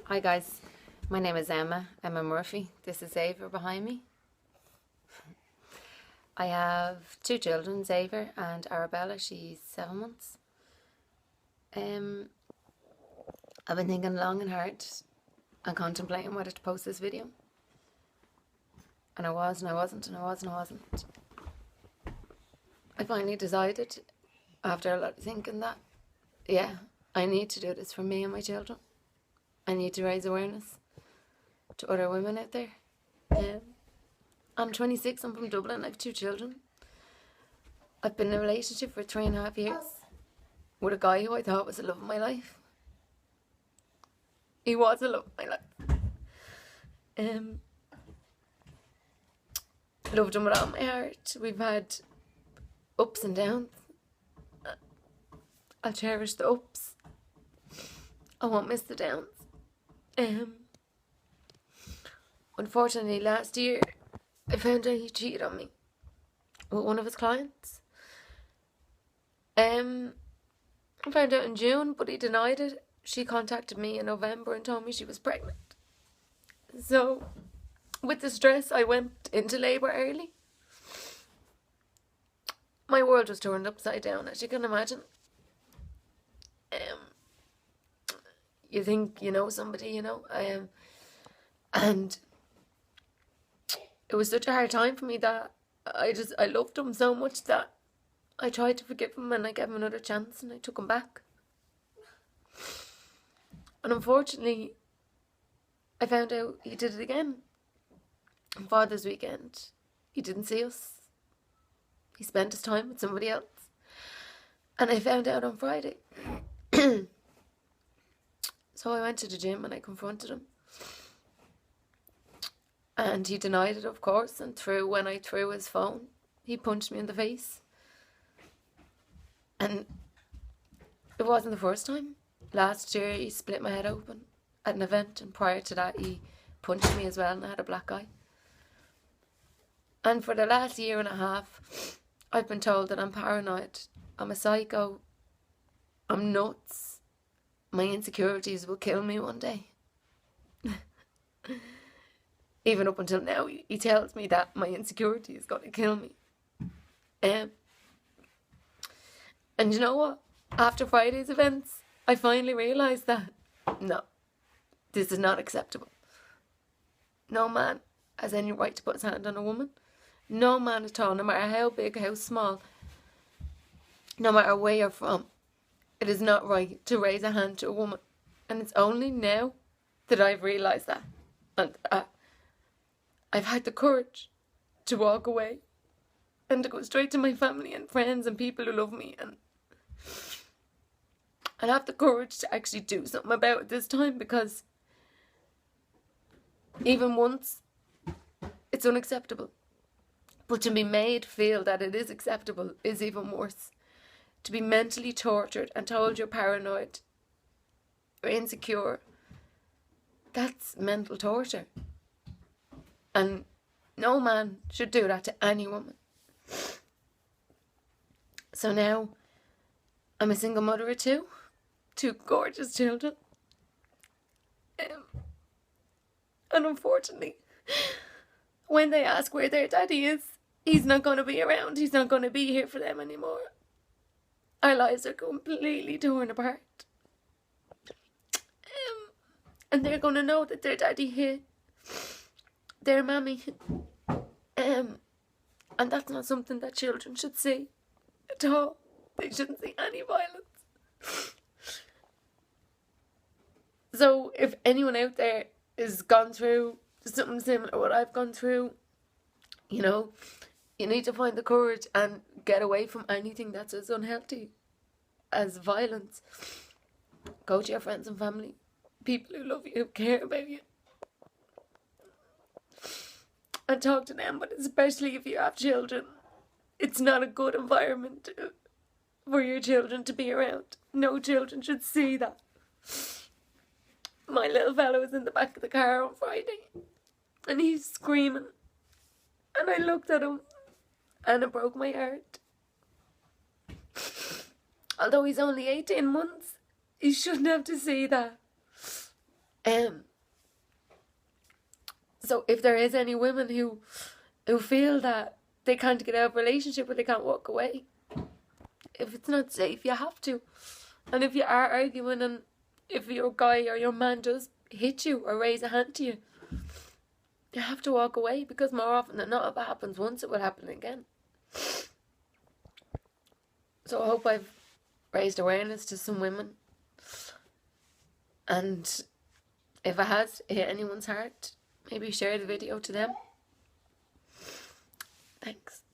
Hi guys, my name is Emma Murphy. This is Ava behind me. I have two children, Xavier and Arabella. She's 7 months. I've been thinking long and hard and contemplating whether to post this video. And I was and I wasn't and I was and I wasn't. I finally decided, after a lot of thinking, that yeah, I need to do this for me and my children. I need to raise awareness to other women out there. I'm 26, I'm from Dublin, I have two children. I've been in a relationship for 3.5 years with a guy who I thought was the love of my life. He was the love of my life. Loved him with all my heart. We've had ups and downs. I'll cherish the ups. I won't miss the downs. Unfortunately, last year I found out he cheated on me with one of his clients. I found out in June, but he denied it. She contacted me in November and told me she was pregnant. So, with the stress, I went into labour early. My world was turned upside down, as you can imagine. You think you know somebody, and it was such a hard time for me that I loved him so much that I tried to forgive him and I gave him another chance and I took him back. And unfortunately, I found out he did it again. On Father's weekend, he didn't see us. He spent his time with somebody else. And I found out on Friday. So I went to the gym and I confronted him. And he denied it, of course, and when I threw his phone, he punched me in the face. And it wasn't the first time. Last year he split my head open at an event, and prior to that he punched me as well and I had a black eye. And for the last 1.5 years, I've been told that I'm paranoid, I'm a psycho, I'm nuts, my insecurities will kill me one day. Even up until now, he tells me that my insecurity is going to kill me. And you know what? After Friday's events, I finally realised that, no, this is not acceptable. No man has any right to put his hand on a woman. No man at all, no matter how big, how small, no matter where you're from. It is not right to raise a hand to a woman. And it's only now that I've realised that. And I've had the courage to walk away and to go straight to my family and friends and people who love me, and I have the courage to actually do something about it this time, because even once it's unacceptable, but to be made feel that it is acceptable is even worse. To be mentally tortured and told you're paranoid, you're insecure, that's mental torture. And no man should do that to any woman. So now, I'm a single mother of two gorgeous children. And unfortunately, when they ask where their daddy is, he's not going to be around. He's not going to be here for them anymore. Our lives are completely torn apart. And they're going to know that their daddy hit their mammy. And that's not something that children should see at all. They shouldn't see any violence. So if anyone out there has gone through something similar to what I've gone through, you need to find the courage and get away from anything that's as unhealthy as violence. Go to your friends and family, people who love you, who care about you, and talk to them. But especially if you have children, it's not a good environment for your children to be around. No children should see that. My little fellow was in the back of the car on Friday and he's screaming, and I looked at him and it broke my heart. Although he's only 18 months, he shouldn't have to see that. So if there is any women who feel that they can't get out of a relationship or they can't walk away, if it's not safe, you have to. And if you are arguing and if your guy or your man does hit you or raise a hand to you, you have to walk away, because more often than not, if it happens once, it will happen again. So I hope I've raised awareness to some women. And if it has hit anyone's heart, maybe share the video to them. Thanks.